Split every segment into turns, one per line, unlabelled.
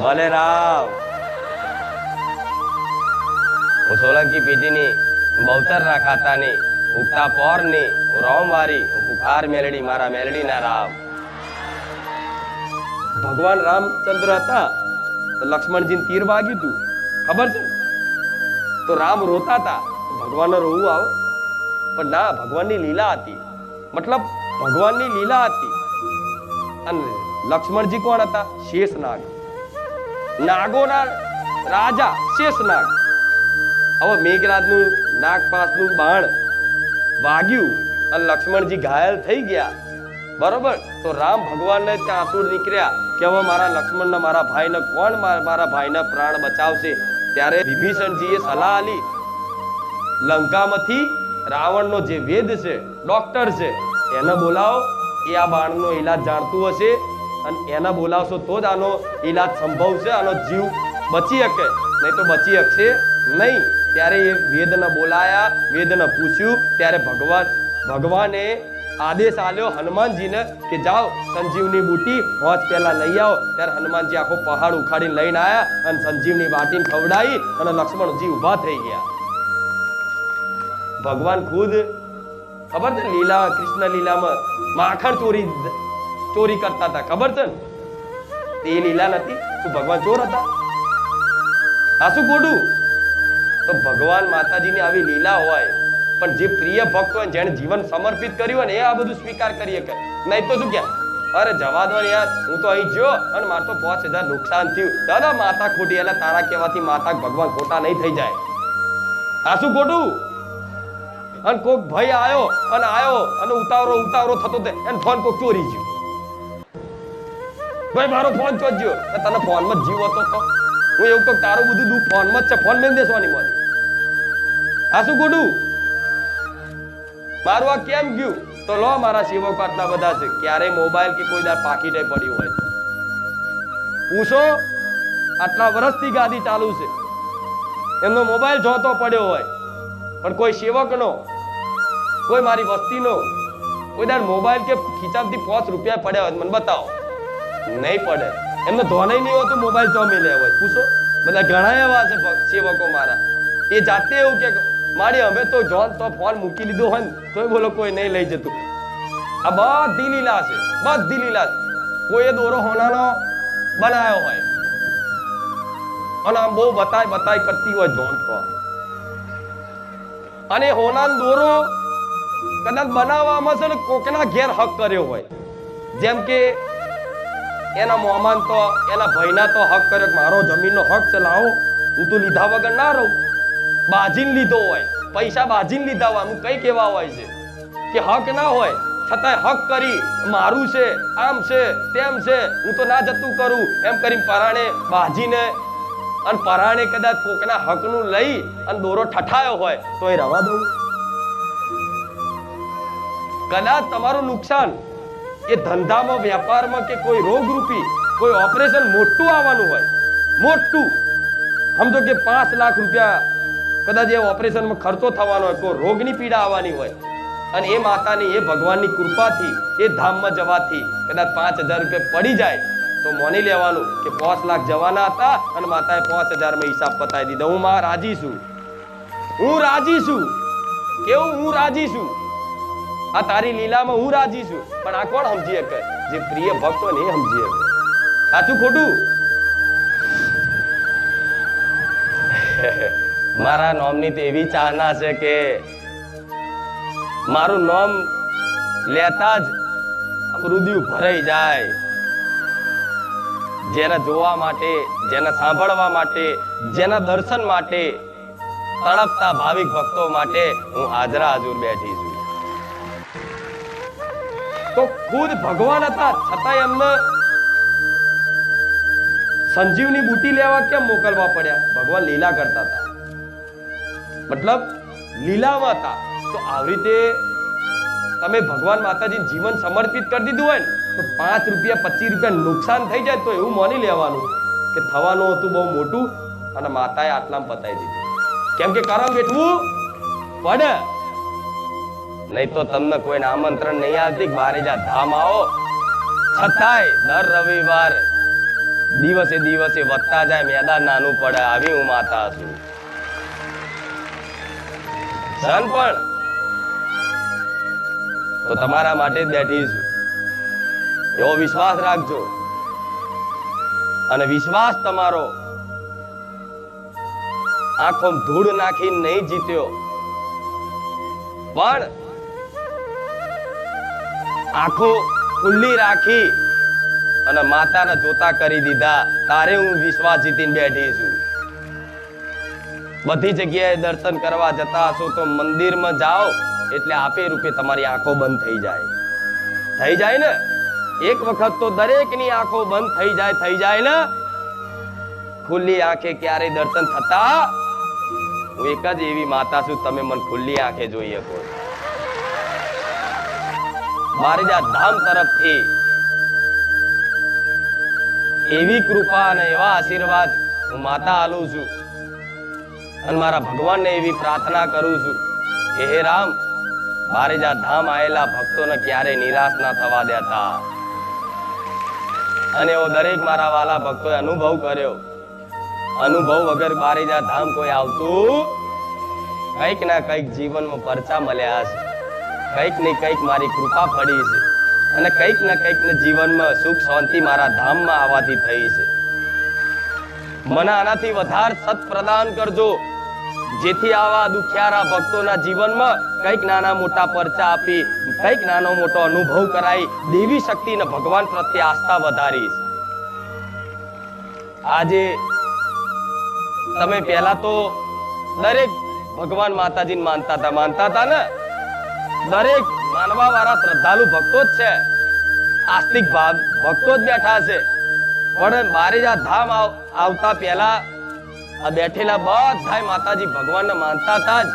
ભલે રામ. હું સોલંકી પેઢીની બહુતર ના ખાતાની ઉગતા પોરની રોમવારી પુકાર મેલડી મારા મેલડી ના રામ. ભગવાન રામચંદ્ર હતા તો લક્ષ્મણજીને તીર વાગ્યું હતું, ખબર છે? તો રામ રોતા હતા, ભગવાનને રોવું આવે? પણ ના, ભગવાનની લીલા હતી. મતલબ ભગવાનની લીલા હતી. અને લક્ષ્મણજી કોણ હતા? શેષનાગ, નાગોના રાજા શેષનાગ. હવે મેઘરાજનું નાગપાસનું બાણ વાગ્યું અને લક્ષ્મણજી ઘાયલ થઈ ગયા, બરોબર? તો રામ ભગવાનને ત્યાં આંસુ નીકળ્યા કે હવે મારા લક્ષ્મણને, મારા ભાઈને કોણ મારા ભાઈના પ્રાણ બચાવશે? ત્યારે વિભીષણજીએ સલાહ આલી, લંકામાંથી રાવણનો જે વેદ છે, ડોક્ટર છે, એને બોલાવો. એ આ બાણનો ઈલાજ જાણતું હશે અને એને બોલાવશો તો જ આનો ઈલાજ સંભવ છે, આનો જીવ બચી શકે, નહીં તો બચી શકશે નહીં. ત્યારે એ વેદને બોલાયા, વેદને પૂછ્યું. ત્યારે ભગવાને આદેશ આલ્યો હનુમાનજીને કે જાઓ સંજીવની બુટી હોજ પહેલા લઈ આવો. ત્યારે હનુમાનજી આખો પહાડ ઉખાડીને લઈને આવ્યા અને સંજીવની બાટીને ખવડાવી અને લક્ષ્મણજી ઉભા થઈ ગયા. ભગવાન ખુદ, ખબર છે લીલા, કૃષ્ણ લીલામાં માખણ ચોરી કરતા હતા, ખબર છે ને? એ લીલા નથી? શું ભગવાન ચોર હતા? આ શું ખોટું? તો ભગવાન માતાજીની આવી લીલા હોય, પણ જે પ્રિય ભક્ત હોય, જેને જીવન સમર્પિત કર્યું હોય ને, એ આ બધું સ્વીકાર કરી શકે. નહીં તો શું કે અરે જવા દો યાર, હું તો અહીં જ્યો અને મારે તો 5000 નુકસાન થયું. દાદા માતા ખોટી, એટલે તારા કહેવાથી માતા ભગવાન ખોટા નહીં થઈ જાય. આ શું ખોટું? અને કોક ભાઈ આયો અને ઉતાવળો થતો એને ફોન કોક ચોરી ગયો. ભાઈ મારો ફોન ચોરજો, તને ફોનમાં જીવ હતો તો હું એવું કહું તારું બધું દુઃખ ફોનમાં જ છે, ફોન મેં દેશવાની મોની. આ શું ખોટું? મારું આ કેમ ગયું? તો લો મારા સેવકો આટલા બધા છે, ક્યારે મોબાઈલ કે કોઈ પાકીટે પડ્યું હોય પૂછો. આટલા વર્ષથી ગાદી ચાલુ છે, એમનો મોબાઈલ જોતો પડ્યો હોય, પણ કોઈ સેવકનો, કોઈ મારી વસ્તીનો કોઈ દર મોબાઈલ કે ખીચામાંથી 5 રૂપિયા પડ્યા હોય મને બતાવો. નહીં પડે. એમને ધોને નહીં હોતું મોબાઈલ ચો મેલે હોય, પૂછો. બધા ઘણા એવા છે સેવકો મારા, એ જાતે એવું કે મારી અમે તો જોન તો ફોન મૂકી લીધો હોય ને તોય બોલો કોઈ નહીં લઈ જતું. આ બધી લીલા છે, બધી લીલા છે. કોઈ દોરો હોનાનો બનાવ્યો હોય અને આમ બહુ બતાય કરતી હોય જોન તો, અને હોનાનો દોરો કદાચ બનાવવામાં છે ને કોકના ઘેર હક કર્યો હોય, જેમ કે એના મોમાન તો એના ભાઈના તો હક કર્યો કે મારો જમીનનો હક છે, લાવો હું તો લીધા વગર ના રહું. બાજીને લીધો હોય, પૈસા બાજીને લીધા હોય, અમુક કઈ કેવા હોય છે કે હક ના હોય છતાંય હક કરી મારું છે, આમ છે, તેમ છે, હું તો ના જતું કરું એમ કરી પરાણે બાજીને અને પરાણે કદાચ કોકના હકનું લઈ અને દોરો ઠઠાયો હોય તો એ રવા દઉં? કદાચ તમારું નુકસાન એ ધંધામાં, વેપારમાં કે કોઈ રોગરૂપી કોઈ ઓપરેશન મોટું આવવાનું હોય, મોટું સમજો કે 5 લાખ રૂપિયા કદાચ એ ઓપરેશનમાં ખર્ચો થવાનો હોય, કોઈ રોગની પીડા આવવાની હોય, અને એ માતાની, એ ભગવાનની કૃપાથી, એ ધામમાં જવાથી કદાચ 5000 રૂપિયા પડી જાય તો માની લેવાનું કે 5 લાખ જવાના હતા અને માતાએ 5000 માં હિસાબ પતાવી દીધો. હું માં રાજી છું, હું રાજી છું. કેવું? હું રાજી છું. આ તારી લીલામાં હું રાજી છું. પણ આ કોણ સમજી શકે? જે પ્રિય ભક્તો ને એ સમજી શકે. સાચું ખોટું? મારા નામની તો એવી ચાહના છે કે મારું નામ લેતા જ હૃદય ભરાઈ જાય. જેને જોવા માટે, જેને સાંભળવા માટે, જેના દર્શન માટે તડપતા ભાવિક ભક્તો માટે હું હાજરા હજુર બેઠી છું. તો ખુદ ભગવાન હતા છતાંય એમને સંજીવની બુટી લેવા કેમ મોકલવા પડ્યા? ભગવાન લીલા કરતા હતા, મતલબ લીલામાં હતા. તો આવી રીતે તમે ભગવાન માતાજી જીવન સમર્પિત કરી દીધું હોય ને તો 5 રૂપિયા 25 રૂપિયા નુકસાન થઈ જાય તો એવું માની લેવાનું કે થવાનું હતું બહુ મોટું અને માતાએ આટલામાં પતાવી દીધું. કેમ કે કરમ વેઠવું પડે, નહીં તો તમને કોઈને આમંત્રણ નહીં આવતી બારે જા ધામ આવો. છતાંય દર રવિવાર દિવસે દિવસે વધતા જાય, મેદાન નાનું પડે, આવી હું માતા છું. સન પણ તો તમારા માટે જ બેઠી છું, એવો વિશ્વાસ રાખજો. અને વિશ્વાસ તમારો આંખો ધૂળ નાખી નહીં જીત્યો, પણ આંખો ખુલ્લી રાખી અને માતાને જોતા કરી દીધા. તારે હું વિશ્વાસ જીતીને બેઠી છું. બધી જગ્યાએ દર્શન કરવા જતા હશો તો મંદિરમાં જાઓ એટલે આપે રૂપે તમારી આંખો બંધ થઈ જાય. થઈ જાય ને? એક વખત તો દરેકની આંખો બંધ થઈ જાય ને. ખુલ્લી આંખે ક્યારે દર્શન થતા? હું એક જ એવી માતા છું, તમે મને ખુલ્લી આંખે જોઈ શકો. બારેજા ધામ તરફથી એવી કૃપા અને એવા આશીર્વાદ હું માતા આલું છું અને મારા ભગવાનને એવી પ્રાર્થના કરું છું કે હે રામ, બારેજા ધામ આયેલા ભક્તોને ક્યારે નિરાશ ના થવા દેતા. અને એવો દરેક મારા વાલા ભક્તોએ અનુભવ કર્યો. અનુભવ વગર બારેજા ધામ કોઈ આવતું કંઈક ના કંઈક જીવનમાં પરચા મળ્યા છે, કંઈક ને કંઈક મારી કૃપા પડી છે અને કંઈક ને કંઈક ને જીવનમાં સુખ શાંતિ મારા ધામમાં આવવાથી થઈ છે. મને આનાથી વધારે સત પ્રદાન કરજો, જેથી આવા દુખિયારા ભક્તોના જીવનમાં કંઈક નાના મોટા પરચા આપી, કંઈક નાનો મોટો અનુભવ કરાઈ, દેવી શક્તિ ને ભગવાન પ્રત્યે આસ્થા વધારીશ. આજે તમે પહેલા તો દરેક ભગવાન માતાજીને માનતા હતા ને? દરેક માનવા વાળા શ્રદ્ધાળુ ભક્તો જ છે, આસ્તિક ભક્તો જ બેઠા છે. પણ બારેજા ધામ આવતા પહેલા આ બેઠેલા બધા માતાજી ભગવાનને માનતા હતા જ.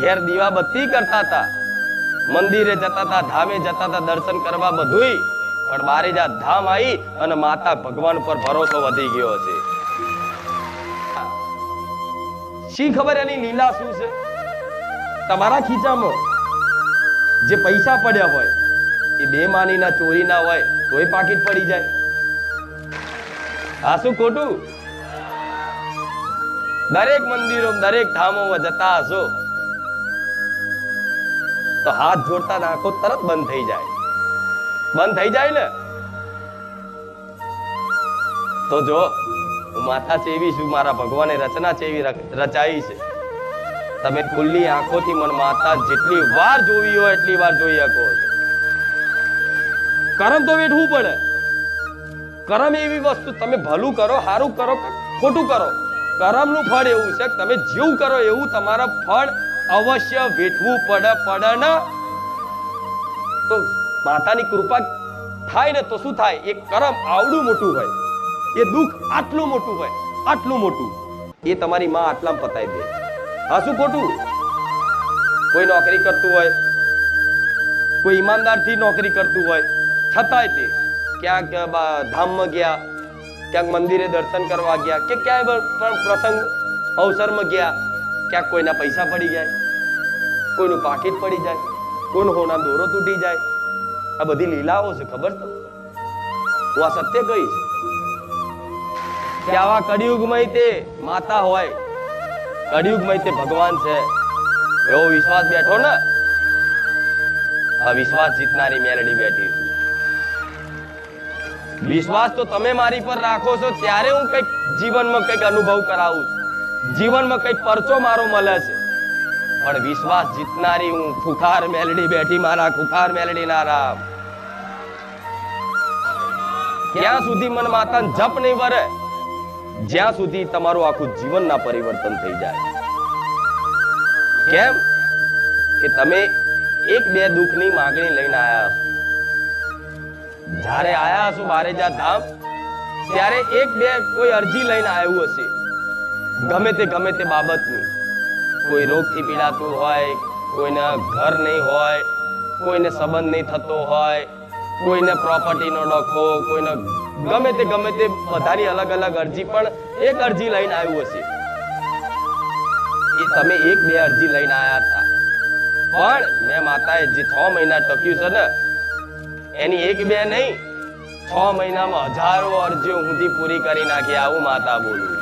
ઘેર દીવા બત્તી કરતા હતા, મંદિરે જતા હતા, ધામે જતા હતા દર્શન કરવા બધુંય. પણ બારેજા ધામ આવી અને માતા ભગવાન પર ભરોસો વધી ગયો છે. શી ખબર એની લીલા શું છે? તમારા ખીચામાં જે પૈસા પડ્યા હોય એ બેમાનીના ચોરીના હોય તોય પાકીટ પડી જાય. આ શું ખોટું? દરેક મંદિરો દરેક ધામોમાં જતા હશો તો હાથ જોડતા આંખો તરત બંધ થઈ જાય. બંધ થઈ જાય ને? તો જો હું માતા ચેવી છું, મારા ભગવાને રચના ચેવી રચાઈ છે. તમે ખુલ્લી આંખોથી મને માતા જેટલી વાર જોવી હોય એટલી વાર જોઈ શકો છો. કરમ તો વેઠવું પડે. કરમ એવી વસ્તુ, તમે ભલું કરો, સારું કરો, ખોટું કરો, કરમનું ફળ એવું છે કે તમે જેવું કરો એવું તમારા ફળ અવશ્ય વેઠવું પડે ને. તો માતાની કૃપા થાય ને તો શું થાય? એ કરમ આવડું મોટું હોય, એ દુઃખ આટલું મોટું હોય, આટલું મોટું, એ તમારી માં આટલામાં પતાવી દે. હા શું ખોટું? કોઈ નોકરી કરતું હોય, કોઈ ઈમાનદારથી નોકરી કરતું હોય, છતાંય તે ક્યાંક ધામમાં ગયા, ક્યાંક મંદિરે દર્શન કરવા ગયા, કે ક્યાંય પણ પ્રસંગ અવસરમાં ગયા, ક્યાંક કોઈના પૈસા પડી જાય, કોઈનું પાકીટ પડી જાય, કોઈનો હોના દોરો તૂટી જાય. આ બધી લીલાઓ છે, ખબર તમને? હું આ સત્ય કહીશ કે આવા કળિયુગમાં તે માતા હોય, કળિયુગમાં તે ભગવાન છે, એવો વિશ્વાસ બેઠો ને? આ વિશ્વાસ જીતનારી મેલડી બેઠી છું. વિશ્વાસ તો તમે મારી પર રાખો છો ત્યારે હું કઈક જીવનમાં કઈક અનુભવ કરાવું છું, જીવનમાં કઈક પરચો મારો મળે છે. પણ વિશ્વાસ જીતનારી હું ખુખાર મેલડી બેઠી, મારા ખુખાર મેલડી ના રામ. ક્યાં સુધી મન માતાને જપ નહીં વરે, જ્યાં સુધી તમારું આખું જીવન ના પરિવર્તન થઈ જાય. કેમ કે તમે એક બે દુઃખની માંગણી લઈને આયા છો. જ્યારે આયા છો બારેજા ધામ ત્યારે એક બે કોઈ અરજી લઈને આવ્યું હશે, ગમે તે બાબતની. કોઈ રોગથી પીડાતું હોય, કોઈને ઘર નહીં હોય, કોઈને સંબંધ નહીં થતો હોય, કોઈને પ્રોપર્ટીનો ડખો, કોઈને ગમે તે બધાની અલગ અલગ અરજી, પણ એક અરજી લઈને આવ્યું હશે. એ તમે એક બે અરજી લઈને આયા હતા, પણ મેં માતાએ જે 6 મહિના ટક્યું છે ને, એની એક બે નહીં 6 મહિનામાં હજારો અરજીઓ સુધી પૂરી કરી નાખી. આવું માતા બોલું.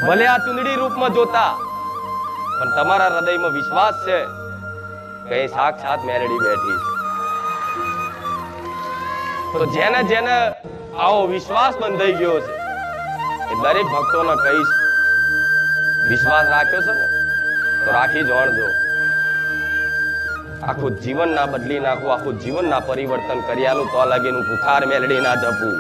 ભલે આ ચૂંદડી રૂપમાં જોતા, પણ તમારા હૃદયમાં વિશ્વાસ છે કે અહીં સાક્ષાત મેલડી બેઠી છે. તો જેને જેને આવો વિશ્વાસ બંધાઈ ગયો છે એ દરેક ભક્તોને કહીશ, વિશ્વાસ રાખ્યો છે ને તો રાખી જોણજો. આખું જીવન ના બદલી નાખું, આખું જીવન ના પરિવર્તન કરી આલું તો લાગે ભૂખાર મેલડી ના જપું.